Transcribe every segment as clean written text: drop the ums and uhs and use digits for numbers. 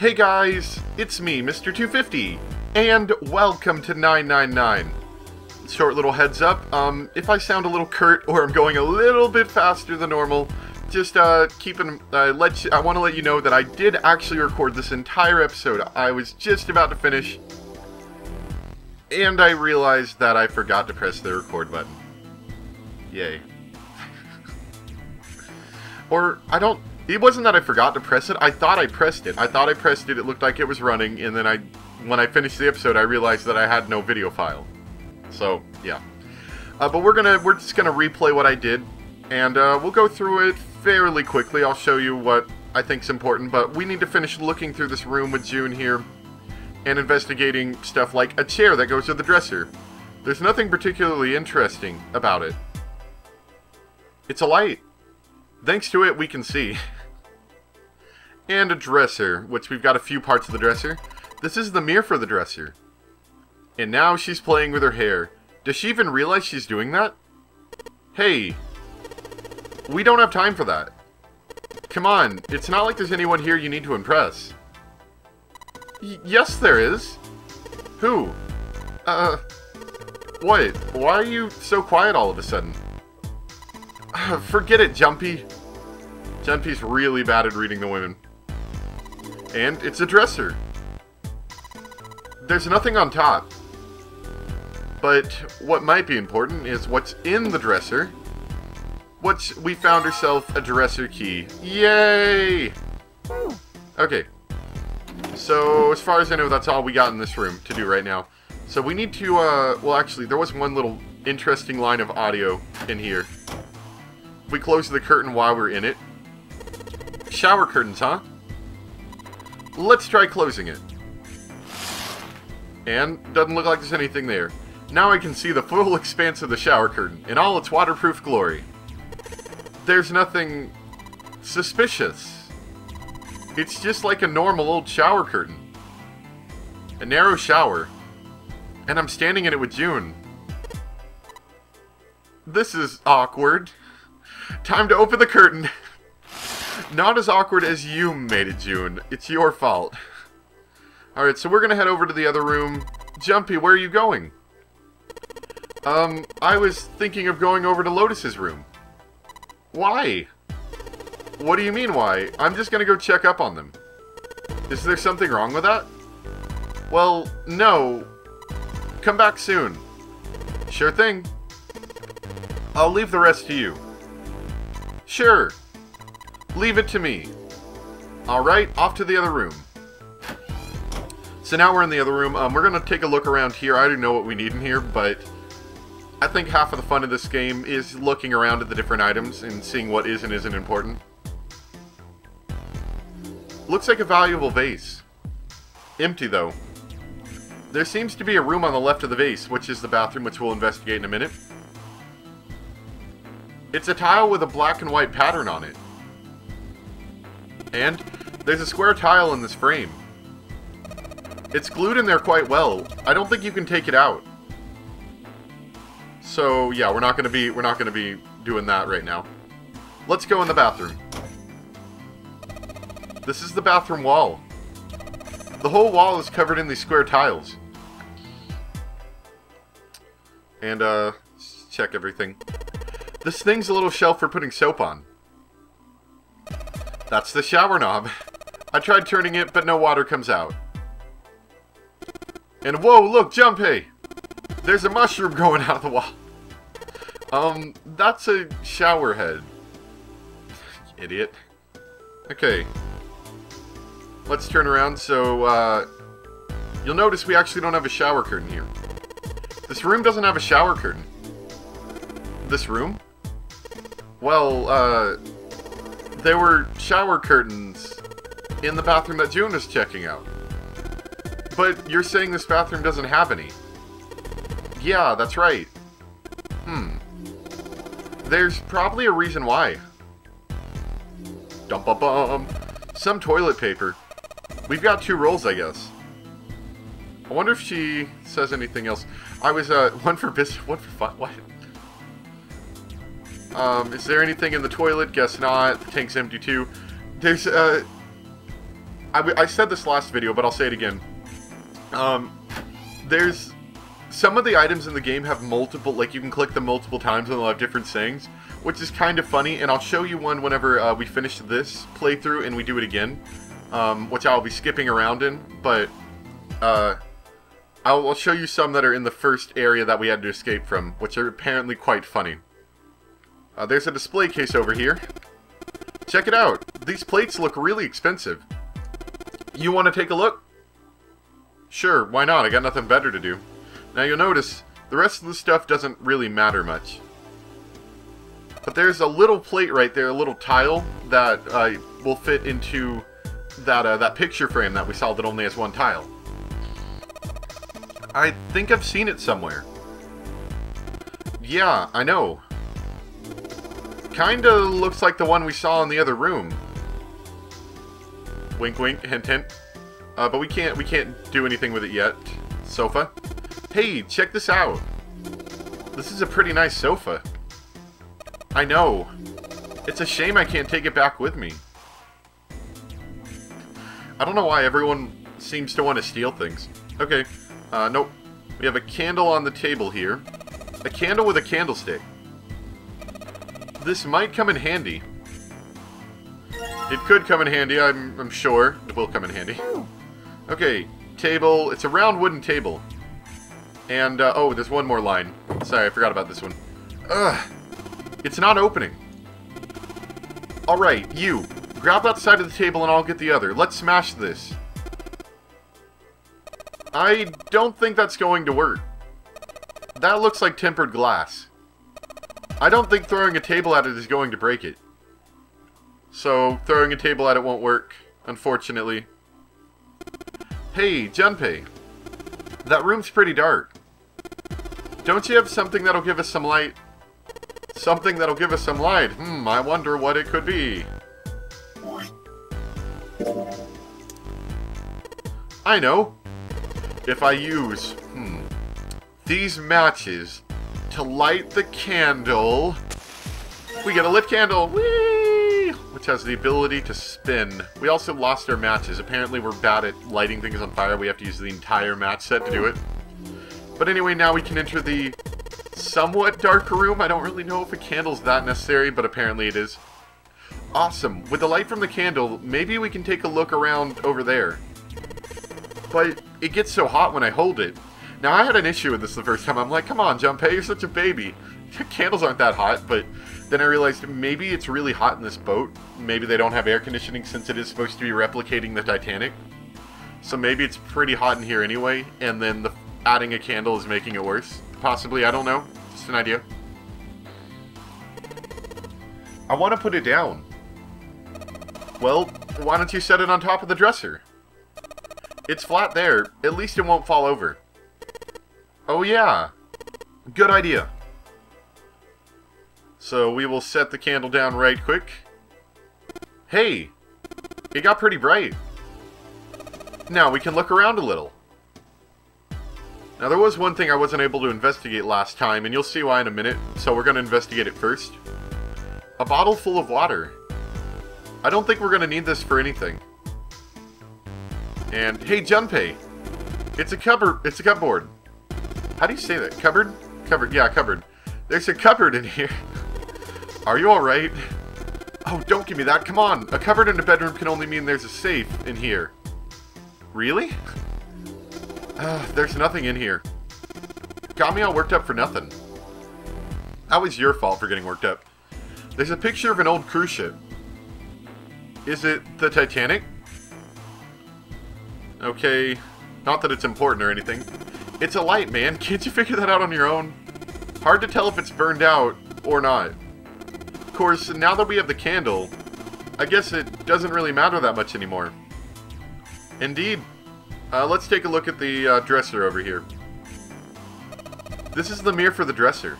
Hey guys, it's me, Mr. 250, and welcome to 999. Short little heads up, if I sound a little curt or I'm going a little bit faster than normal, just I want to let you know that I did actually record this entire episode. I was just about to finish, and I realized that I forgot to press the record button. Yay. It wasn't that I forgot to press it, I thought I pressed it. It looked like it was running, and then when I finished the episode, I realized that I had no video file. So, yeah. But we're just gonna replay what I did, and we'll go through it fairly quickly. I'll show you what I think's important, but we need to finish looking through this room with June here, and investigating stuff like a chair that goes to the dresser. There's nothing particularly interesting about it. It's a light. Thanks to it, we can see. And a dresser, which we've got a few parts of the dresser. This is the mirror for the dresser. And now she's playing with her hair. Does she even realize she's doing that? Hey, we don't have time for that. Come on, it's not like there's anyone here you need to impress. Yes, there is. Who? What? Why are you so quiet all of a sudden? Forget it, Jumpy. Jumpy's really bad at reading the women. And it's a dresser. There's nothing on top. But what might be important is what's in the dresser. We found ourselves a dresser key. Yay! Okay. So, as far as I know, that's all we got in this room to do right now. So we need to, well actually, there was one little interesting line of audio in here. We closed the curtain while we're in it. Shower curtains, huh? Let's try closing it. And doesn't look like there's anything there. Now I can see the full expanse of the shower curtain in all its waterproof glory. There's nothing suspicious. It's just like a normal old shower curtain. A narrow shower. And I'm standing in it with June. This is awkward. Time to open the curtain. Not as awkward as you made it, June. It's your fault. Alright, so we're gonna head over to the other room. Jumpy, where are you going? I was thinking of going over to Lotus's room. Why? What do you mean, why? I'm just gonna go check up on them. Is there something wrong with that? Well, no. Come back soon. Sure thing. I'll leave the rest to you. Sure. Leave it to me. Alright, off to the other room. So now we're in the other room. We're going to take a look around here. I already know what we need in here, but I think half of the fun of this game is looking around at the different items and seeing what is and isn't important. Looks like a valuable vase. Empty, though. There seems to be a room on the left of the vase, which is the bathroom, which we'll investigate in a minute. It's a tile with a black and white pattern on it. And there's a square tile in this frame. It's glued in there quite well. I don't think you can take it out. So yeah, we're not gonna be doing that right now. Let's go in the bathroom. This is the bathroom wall. The whole wall is covered in these square tiles. And let's check everything. This thing's a little shelf for putting soap on. That's the shower knob. I tried turning it, but no water comes out. And whoa, look, Jumpy! There's a mushroom growing out of the wall. That's a shower head. Idiot. Okay. Let's turn around, so, you'll notice we actually don't have a shower curtain here. This room doesn't have a shower curtain. This room? Well, there were shower curtains in the bathroom that June was checking out. But you're saying this bathroom doesn't have any. Yeah, that's right. There's probably a reason why. Dum-ba-bum. Some toilet paper. We've got 2 rolls, I guess. I wonder if she says anything else. I was, one for business, one for fun. What? Is there anything in the toilet? Guess not. The tank's empty too. There's, I said this last video, but I'll say it again. There's... Some of the items in the game have multiple, like you can click them multiple times and they'll have different sayings, which is kind of funny, and I'll show you one whenever we finish this playthrough and we do it again, which I'll be skipping around in, but I'll show you some that are in the first area that we had to escape from, which are apparently quite funny. There's a display case over here. Check it out. These plates look really expensive. You want to take a look? Sure, why not? I got nothing better to do. Now you'll notice, the rest of the stuff doesn't really matter much. But there's a little plate right there, a little tile, that will fit into that picture frame that we saw that only has one tile. I think I've seen it somewhere. Yeah, I know. Kinda looks like the one we saw in the other room. Wink wink, hint hint. But we can't do anything with it yet. Sofa. Hey, check this out. This is a pretty nice sofa. I know. It's a shame I can't take it back with me. I don't know why everyone seems to want to steal things. Okay. Nope. We have a candle on the table here. A candle with a candlestick. This might come in handy. It could come in handy, I'm sure. It will come in handy. Okay, table. It's a round wooden table. And, oh, there's one more line. Sorry, I forgot about this one. Ugh. It's not opening. Alright, you. Grab that side of the table and I'll get the other. Let's smash this. I don't think that's going to work. That looks like tempered glass. I don't think throwing a table at it is going to break it. So, throwing a table at it won't work, unfortunately. Hey, Junpei. That room's pretty dark. Don't you have something that'll give us some light? Something that'll give us some light. I wonder what it could be. I know. If I use, these matches to light the candle, we get a lit candle, whee! Which has the ability to spin. We also lost our matches. Apparently we're bad at lighting things on fire. We have to use the entire match set to do it. But anyway, now we can enter the somewhat darker room. I don't really know if a candle's that necessary, but apparently it is. Awesome. With the light from the candle, maybe we can take a look around over there. But it gets so hot when I hold it. Now, I had an issue with this the first time. I'm like, come on, Junpei, you're such a baby. Candles aren't that hot, but then I realized maybe it's really hot in this boat. Maybe they don't have air conditioning since it is supposed to be replicating the Titanic. So maybe it's pretty hot in here anyway, and then adding a candle is making it worse. Possibly, I don't know. Just an idea. I want to put it down. Well, why don't you set it on top of the dresser? It's flat there. At least it won't fall over. Oh yeah. Good idea. So we will set the candle down right quick. Hey! It got pretty bright. Now we can look around a little. Now there was one thing I wasn't able to investigate last time, and you'll see why in a minute, so we're going to investigate it first. A bottle full of water. I don't think we're going to need this for anything. And, hey Junpei! It's a cupboard. It's a cupboard. How do you say that? Cupboard? Cupboard. Yeah, cupboard. There's a cupboard in here. Are you alright? Oh, don't give me that. Come on. A cupboard in a bedroom can only mean there's a safe in here. Really? There's nothing in here. Got me all worked up for nothing. That was your fault for getting worked up. There's a picture of an old cruise ship. Is it the Titanic? Okay. Not that it's important or anything. It's a light, man. Can't you figure that out on your own? Hard to tell if it's burned out or not. Of course, now that we have the candle, I guess it doesn't really matter that much anymore. Indeed. Let's take a look at the dresser over here. This is the mirror for the dresser.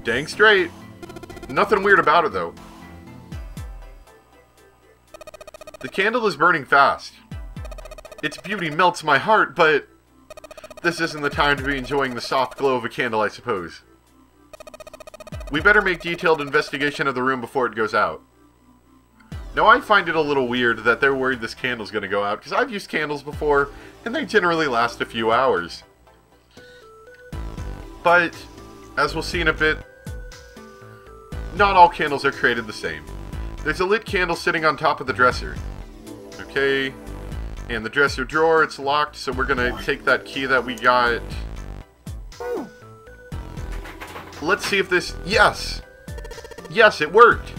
Dang straight. Nothing weird about it, though. The candle is burning fast. Its beauty melts my heart, but this isn't the time to be enjoying the soft glow of a candle, I suppose. We better make detailed investigation of the room before it goes out. Now, I find it a little weird that they're worried this candle's going to go out, because I've used candles before, and they generally last a few hours. But, as we'll see in a bit, not all candles are created the same. There's a lit candle sitting on top of the dresser. Okay, and the dresser drawer, it's locked, so we're going to take that key that we got. Let's see if this... Yes! Yes, it worked!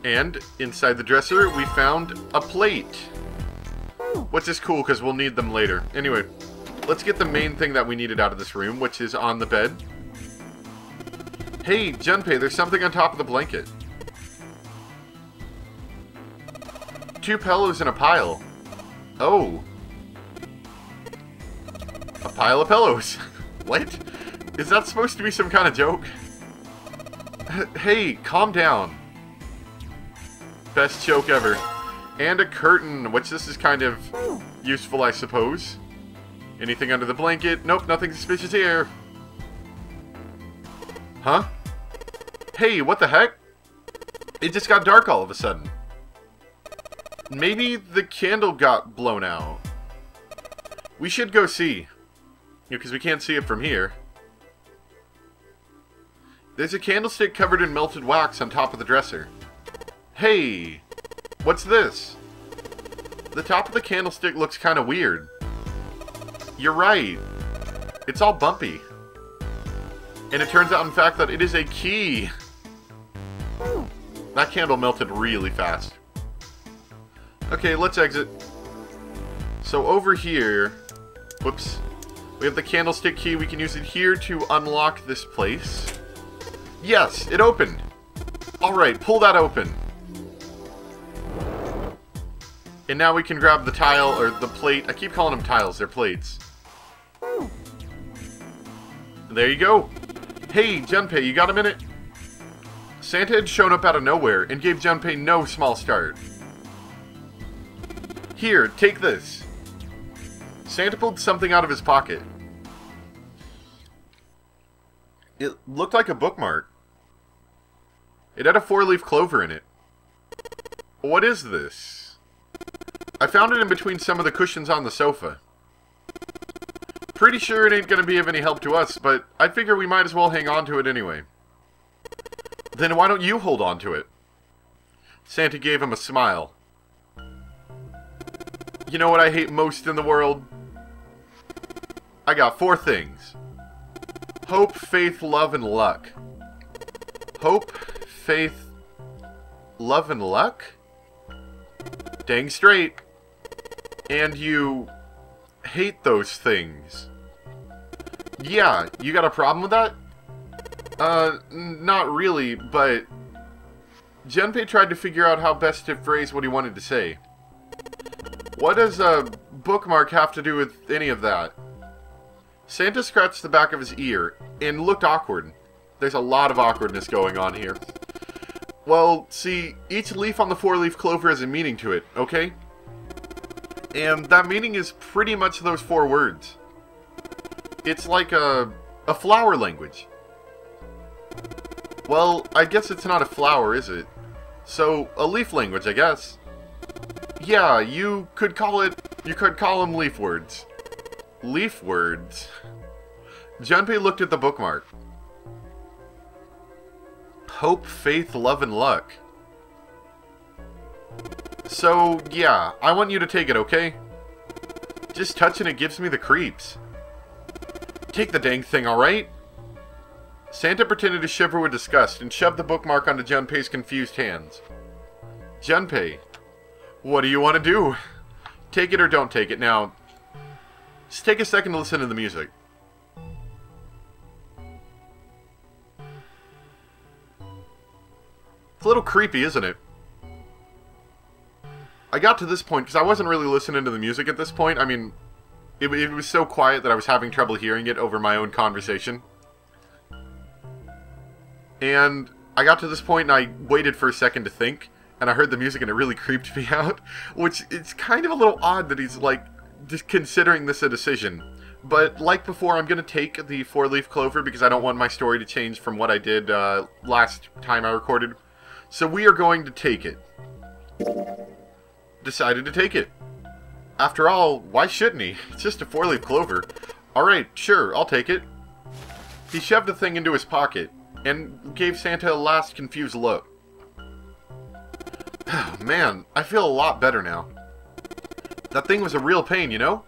And inside the dresser, we found a plate. Which is cool, because we'll need them later. Anyway, let's get the main thing that we needed out of this room, which is on the bed. Hey, Junpei, there's something on top of the blanket. 2 pillows in a pile. Oh. A pile of pillows. What? Is that supposed to be some kind of joke? Hey, calm down. Best joke ever. And a curtain, which this is kind of useful, I suppose. Anything under the blanket? Nope, nothing suspicious here. Huh? Hey, what the heck? It just got dark all of a sudden. Maybe the candle got blown out. We should go see. Because we can't see it from here. There's a candlestick covered in melted wax on top of the dresser. Hey! What's this? The top of the candlestick looks kind of weird. You're right. It's all bumpy. And it turns out, in fact, that it is a key. That candle melted really fast. Okay, let's exit. So over here... Whoops. We have the candlestick key. We can use it here to unlock this place. Yes, it opened. Alright, pull that open. And now we can grab the tile, or the plate. I keep calling them tiles, they're plates. There you go. Hey, Junpei, you got a minute? Santa had shown up out of nowhere and gave Junpei no small start. Here, take this. Santa pulled something out of his pocket. It looked like a bookmark. It had a 4-leaf clover in it. What is this? I found it in between some of the cushions on the sofa. Pretty sure it ain't gonna be of any help to us, but I figure we might as well hang on to it anyway. Then why don't you hold on to it? Santa gave him a smile. You know what I hate most in the world? I got 4 things. Hope, faith, love, and luck. Hope, faith, love, and luck? Dang straight. And you hate those things. Yeah, you got a problem with that? Not really, but Junpei tried to figure out how best to phrase what he wanted to say. What does a bookmark have to do with any of that? Santa scratched the back of his ear and looked awkward. There's a lot of awkwardness going on here. Well, see, each leaf on the 4-leaf clover has a meaning to it, okay? And that meaning is pretty much those 4 words. It's like a flower language. Well, I guess it's not a flower, is it? So, a leaf language, I guess. Yeah, you could call them leaf words. Leaf words? Junpei looked at the bookmark. Hope, faith, love, and luck. So, yeah, I want you to take it, okay? Just touching it gives me the creeps. Take the dang thing, alright? Santa pretended to shiver with disgust and shoved the bookmark onto Junpei's confused hands. Junpei, what do you want to do? Take it or don't take it. Now, just take a second to listen to the music. It's a little creepy, isn't it? I got to this point because I wasn't really listening to the music at this point. I mean, it was so quiet that I was having trouble hearing it over my own conversation. And I got to this point and I waited for a second to think, and I heard the music and it really creeped me out, which it's kind of a little odd that he's, like, just considering this a decision. But like before, I'm going to take the 4-leaf clover because I don't want my story to change from what I did last time I recorded. So we are going to take it. Decided to take it. After all, why shouldn't he? It's just a 4-leaf clover. Alright, sure, I'll take it. He shoved the thing into his pocket and gave Santa a last confused look. Man, I feel a lot better now. That thing was a real pain, you know?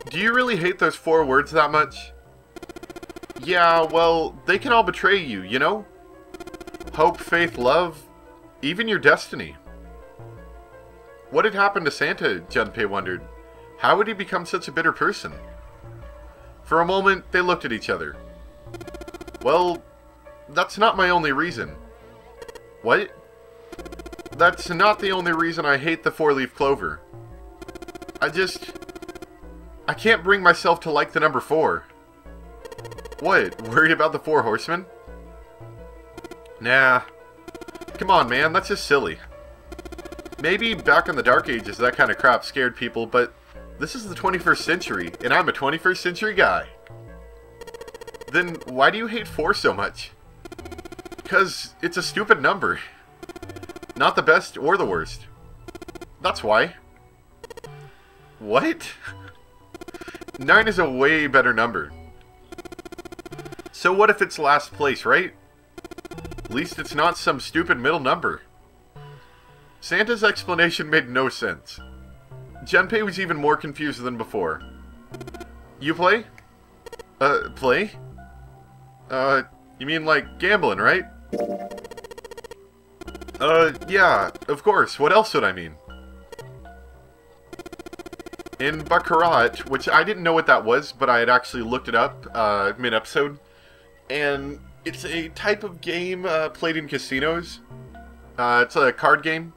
Do you really hate those 4 words that much? Yeah, well, they can all betray you, you know? Hope, faith, love, even your destiny. What had happened to Santa, Junpei wondered. How would he become such a bitter person? For a moment, they looked at each other. Well, that's not my only reason. What? That's not the only reason I hate the 4-leaf clover. I can't bring myself to like the number 4. What, worried about the 4 horsemen? Nah. Come on, man, that's just silly. Maybe back in the Dark Ages that kind of crap scared people, but this is the 21st century, and I'm a 21st century guy. Then why do you hate 4 so much? Because it's a stupid number. Not the best or the worst. That's why. What? 9 is a way better number. So what if it's last place, right? At least it's not some stupid middle number. Santa's explanation made no sense. Junpei was even more confused than before. You play? Play? You mean like gambling, right? Yeah, of course. What else would I mean? In Baccarat, which I didn't know what that was, but I had actually looked it up mid-episode, and it's a type of game played in casinos. It's a card game,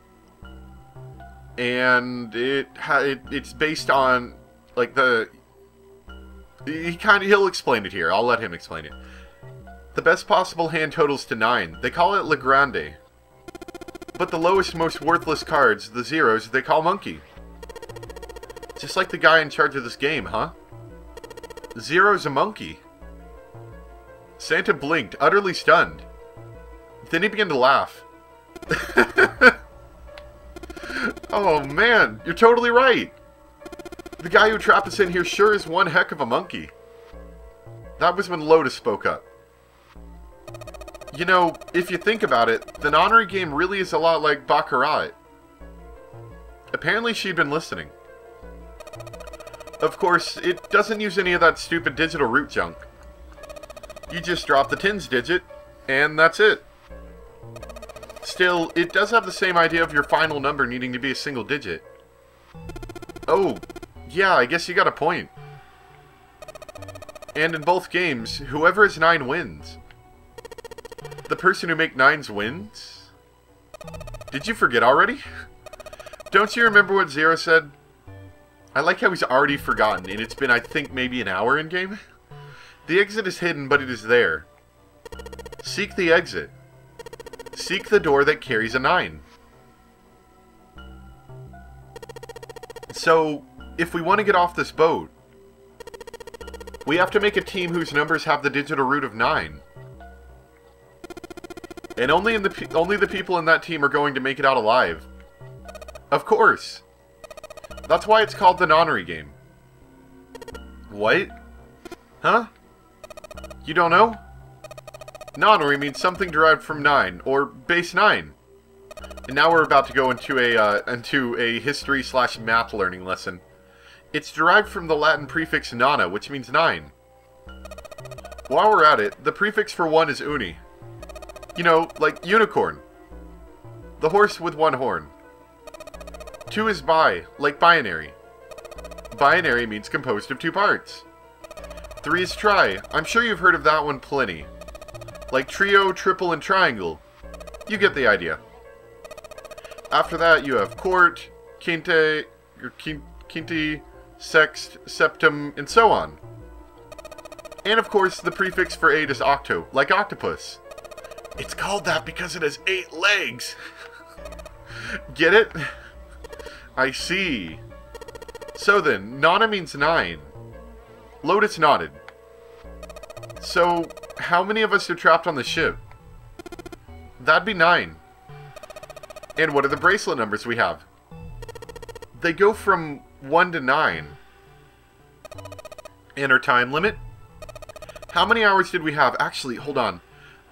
and it's based on like he'll explain it here. I'll let him explain it. The best possible hand totals to 9. They call it Le Grande. But the lowest, most worthless cards, the zeros, they call monkey. Just like the guy in charge of this game, huh? Zero's a monkey. Santa blinked, utterly stunned. Then he began to laugh. Oh man, you're totally right. The guy who trapped us in here sure is one heck of a monkey. That was when Lotus spoke up. You know, if you think about it, the Nonary game really is a lot like Baccarat. Apparently she'd been listening. Of course, it doesn't use any of that stupid digital root junk. You just drop the tens digit, and that's it. Still, it does have the same idea of your final number needing to be a single digit. Oh, yeah, I guess you got a point. And in both games, whoever has 9 wins. The person who makes 9s wins? Did you forget already? Don't you remember what Zero said? I like how he's already forgotten, and it's been, I think, maybe an hour in-game. The exit is hidden, but it is there. Seek the exit. Seek the door that carries a 9. So, if we want to get off this boat, we have to make a team whose numbers have the digital root of 9. And only the people in that team are going to make it out alive. Of course. That's why it's called the Nonary game. What? Huh? You don't know? Nonary means something derived from 9, or base 9. And now we're about to go into a history/math learning lesson. It's derived from the Latin prefix nona, which means 9. While we're at it, the prefix for 1 is uni. You know, like unicorn. The horse with 1 horn. 2 is bi, like binary. Binary means composed of 2 parts. 3 is tri. I'm sure you've heard of that one plenty. Like trio, triple, and triangle. You get the idea. After that, you have quart, quinte, quinti, sext, septum, and so on. And of course, the prefix for 8 is octo, like octopus. It's called that because it has 8 legs. Get it? I see. So then, nona means 9. Lotus nodded. So, how many of us are trapped on the ship? That'd be 9. And what are the bracelet numbers we have? They go from 1 to 9. And our time limit? How many hours did we have? Actually, hold on.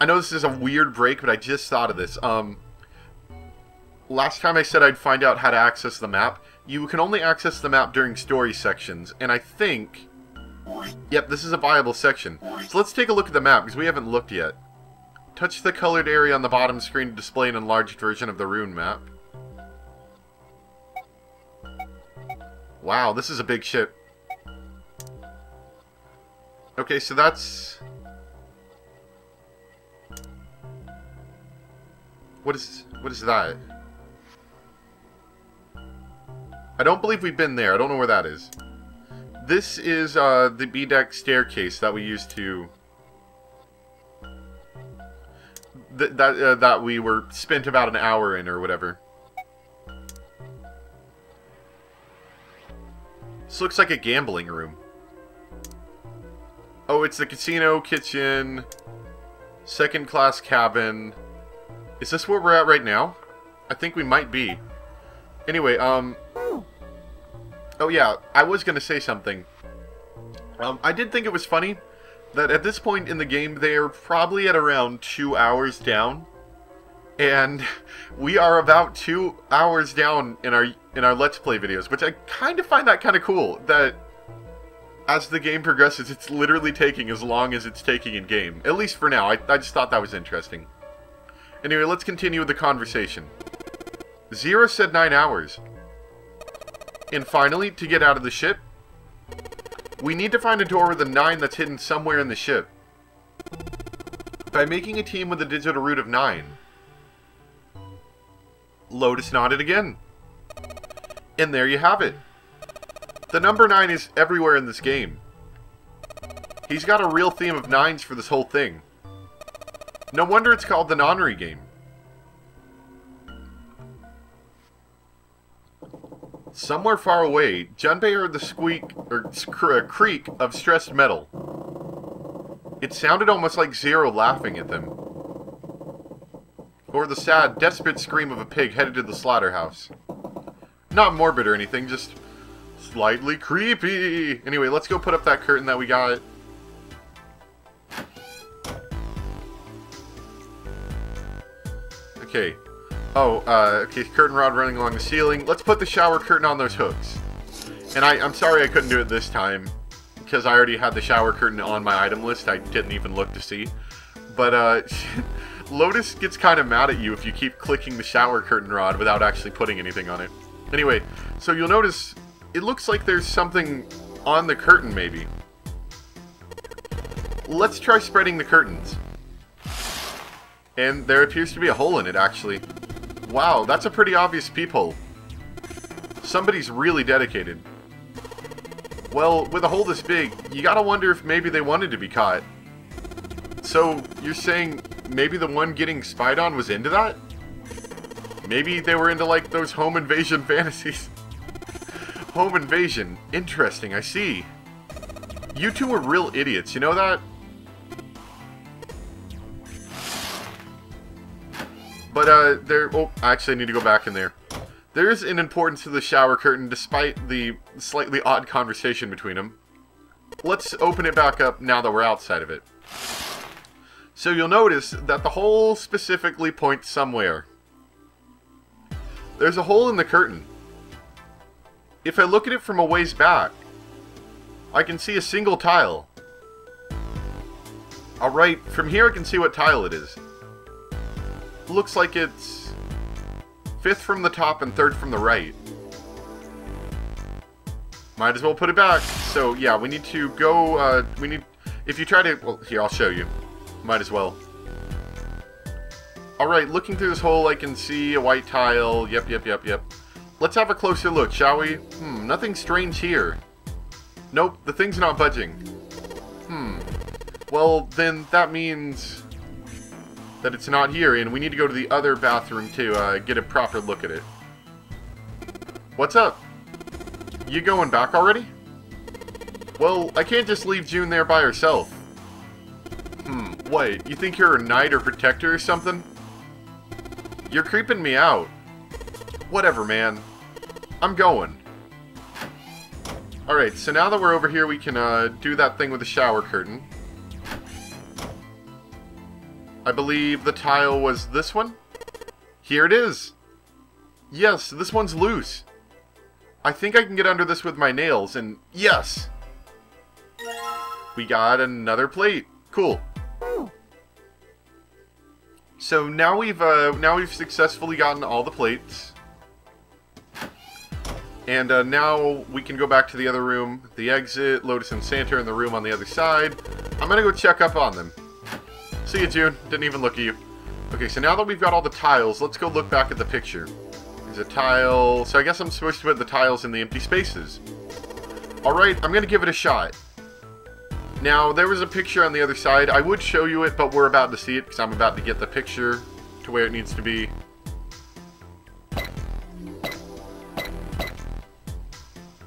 I know this is a weird break, but I just thought of this. Last time I said I'd find out how to access the map. You can only access the map during story sections, and I think... Yep, this is a viable section. So let's take a look at the map, because we haven't looked yet. Touch the colored area on the bottom screen to display an enlarged version of the rune map. Wow, this is a big ship. Okay, so that's... What is that? I don't believe we've been there. I don't know where that is. This is the B-deck staircase that we used to... That we were spent about an hour in or whatever. This looks like a gambling room. Oh, it's the casino, kitchen, second class cabin. Is this where we're at right now? I think we might be. Anyway, oh yeah, I was gonna say something. I did think it was funny that at this point in the game, they're probably at around 2 hours down. And we are about 2 hours down in our Let's Play videos, which I kind of find that kind of cool, that as the game progresses, it's literally taking as long as it's taking in game. At least for now. I just thought that was interesting. Anyway, let's continue with the conversation. Zero said 9 hours. And finally, to get out of the ship, we need to find a door with a 9 that's hidden somewhere in the ship. By making a team with a digital root of 9. Lotus nodded again. And there you have it. The number 9 is everywhere in this game. He's got a real theme of 9s for this whole thing. No wonder it's called the Nonary game. Somewhere far away, Junpei heard the creak of stressed metal. It sounded almost like Zero laughing at them. Or the sad, desperate scream of a pig headed to the slaughterhouse. Not morbid or anything, just slightly creepy. Anyway, let's go put up that curtain that we got. Okay. Oh, okay, curtain rod running along the ceiling. Let's put the shower curtain on those hooks. And I'm sorry I couldn't do it this time, because I already had the shower curtain on my item list. I didn't even look to see. But, Lotus gets kind of mad at you if you keep clicking the shower curtain rod without actually putting anything on it. Anyway, so you'll notice, it looks like there's something on the curtain, maybe. Let's try spreading the curtains. And there appears to be a hole in it, actually. Wow, that's a pretty obvious peephole. Somebody's really dedicated. Well, with a hole this big, you gotta wonder if maybe they wanted to be caught. So, you're saying maybe the one getting spied on was into that? Maybe they were into, like, those home invasion fantasies. Home invasion. Interesting, I see. You two are real idiots, you know that? But, oh, actually I need to go back in there. There is an importance to the shower curtain, despite the slightly odd conversation between them. Let's open it back up now that we're outside of it. So you'll notice that the hole specifically points somewhere. There's a hole in the curtain. If I look at it from a ways back, I can see a single tile. Alright, from here I can see what tile it is. Looks like it's 5th from the top and 3rd from the right. Might as well put it back. So yeah, we need to go, if you try to, well, here, I'll show you. Might as well. Alright, looking through this hole, I can see a white tile. Yep. Let's have a closer look, shall we? Nothing strange here. Nope, the thing's not budging. Well, then that means that it's not here, and we need to go to the other bathroom to get a proper look at it. What's up? You going back already? Well, I can't just leave June there by herself. What? You think you're a knight or protector or something? You're creeping me out. Whatever, man. I'm going. Alright, so now that we're over here, we can do that thing with the shower curtain. I believe the tile was this one? Here it is! Yes, this one's loose. I think I can get under this with my nails, and yes! We got another plate. Cool. So now we've successfully gotten all the plates. And now we can go back to the other room, the exit. Lotus and Santa are in the room on the other side. I'm gonna go check up on them. See you, June. Didn't even look at you. Okay, so now that we've got all the tiles, let's go look back at the picture. There's a tile. So I guess I'm supposed to put the tiles in the empty spaces. Alright, I'm gonna give it a shot. Now, there was a picture on the other side. I would show you it, but we're about to see it because I'm about to get the picture to where it needs to be.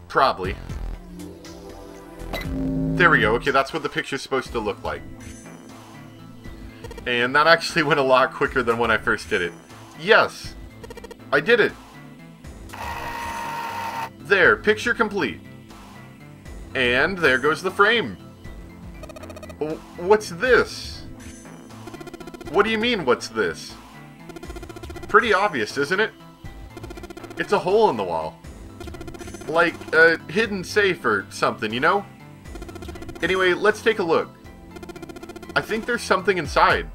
Probably. There we go. Okay, that's what the picture's supposed to look like. And that actually went a lot quicker than when I first did it. Yes! I did it! There, picture complete. And there goes the frame. What's this? What do you mean, what's this? Pretty obvious, isn't it? It's a hole in the wall. Like a hidden safe or something, you know? Anyway, let's take a look. I think there's something inside.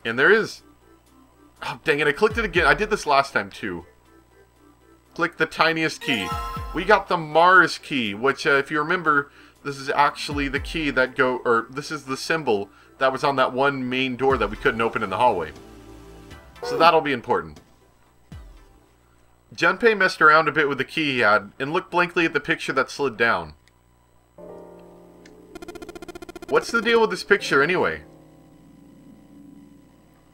And there is. Oh, dang it, I clicked it again. I did this last time, too. Click the tiniest key. We got the Mars key, which, if you remember, this is actually the key that this is the symbol that was on that one main door that we couldn't open in the hallway. So that'll be important. Junpei messed around a bit with the key he had, and looked blankly at the picture that slid down. What's the deal with this picture, anyway?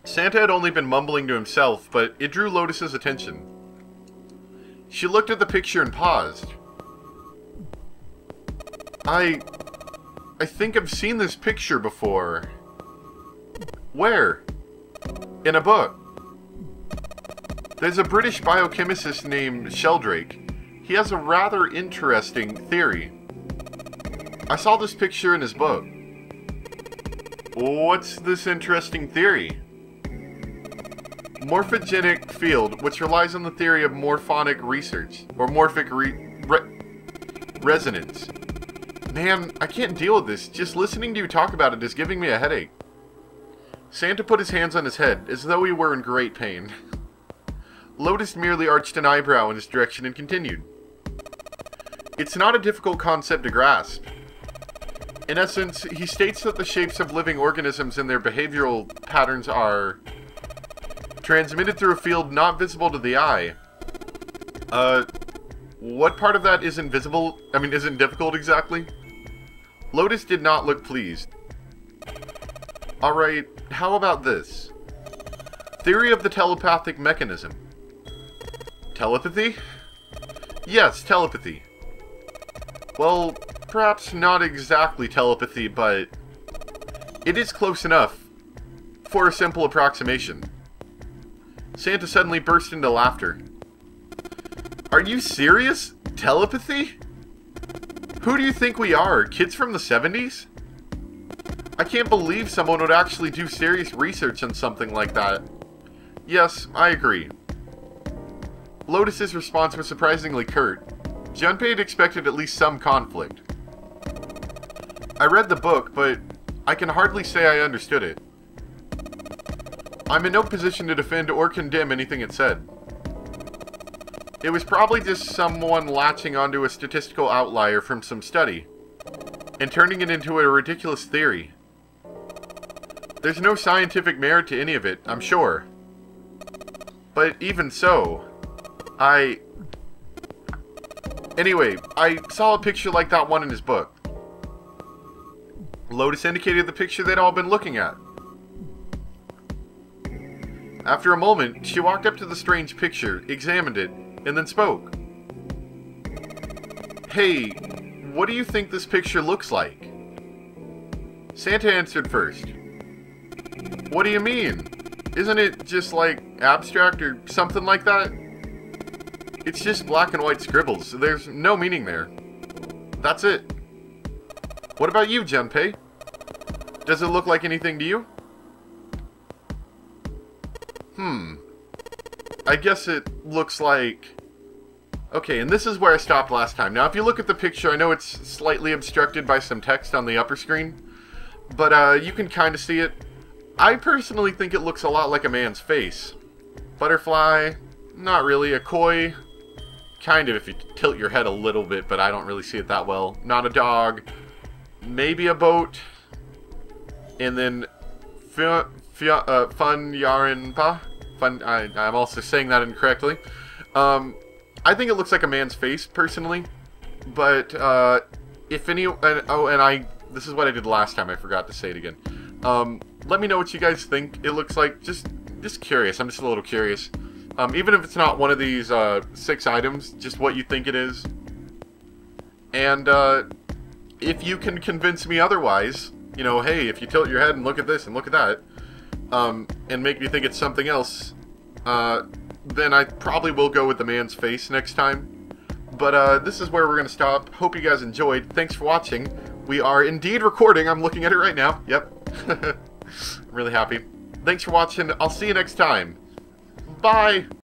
Santa had only been mumbling to himself, but it drew Lotus's attention. She looked at the picture and paused. I think I've seen this picture before. Where? In a book. There's a British biochemist named Sheldrake. He has a rather interesting theory. I saw this picture in his book. What's this interesting theory? Morphogenic field, which relies on the theory of morphonic research, or morphic resonance. Man, I can't deal with this. Just listening to you talk about it is giving me a headache. Santa put his hands on his head, as though he were in great pain. Lotus merely arched an eyebrow in his direction and continued. It's not a difficult concept to grasp. In essence, he states that the shapes of living organisms and their behavioral patterns are transmitted through a field not visible to the eye. What part of that isn't visible? I mean, isn't difficult exactly? Lotus did not look pleased. Alright, how about this? Theory of the telepathic mechanism. Telepathy? Yes, telepathy. Well, perhaps not exactly telepathy, but it is close enough for a simple approximation. Santa suddenly burst into laughter. Are you serious? Telepathy? Who do you think we are? Kids from the 70s? I can't believe someone would actually do serious research on something like that. Yes, I agree. Lotus's response was surprisingly curt. Junpei had expected at least some conflict. I read the book, but I can hardly say I understood it. I'm in no position to defend or condemn anything it said. It was probably just someone latching onto a statistical outlier from some study, and turning it into a ridiculous theory. There's no scientific merit to any of it, I'm sure. But even so, Anyway, I saw a picture like that one in his book. Lotus indicated the picture they'd all been looking at. After a moment, she walked up to the strange picture, examined it, and then spoke. Hey, what do you think this picture looks like? Santa answered first. What do you mean? Isn't it just like abstract or something like that? It's just black and white scribbles. There's no meaning there. That's it. What about you, Junpei? Does it look like anything to you? I guess it looks like... Okay, and this is where I stopped last time. Now, if you look at the picture, I know it's slightly obstructed by some text on the upper screen, but you can kind of see it. I personally think it looks a lot like a man's face. Butterfly, not really. A koi, kind of if you tilt your head a little bit, but I don't really see it that well. Not a dog, maybe a boat, and then fun yarinpa. I'm also saying that incorrectly. I think it looks like a man's face, personally. But, if any... this is what I did last time, I forgot to say it again. Let me know what you guys think it looks like. Just curious. I'm just a little curious. Even if it's not one of these, 6 items, just what you think it is. And, if you can convince me otherwise, you know, hey, if you tilt your head and look at this and look at that, and make me think it's something else, then I probably will go with the man's face next time. But this is where we're going to stop. Hope you guys enjoyed. Thanks for watching. We are indeed recording. I'm looking at it right now. Yep. I'm really happy. Thanks for watching. I'll see you next time. Bye!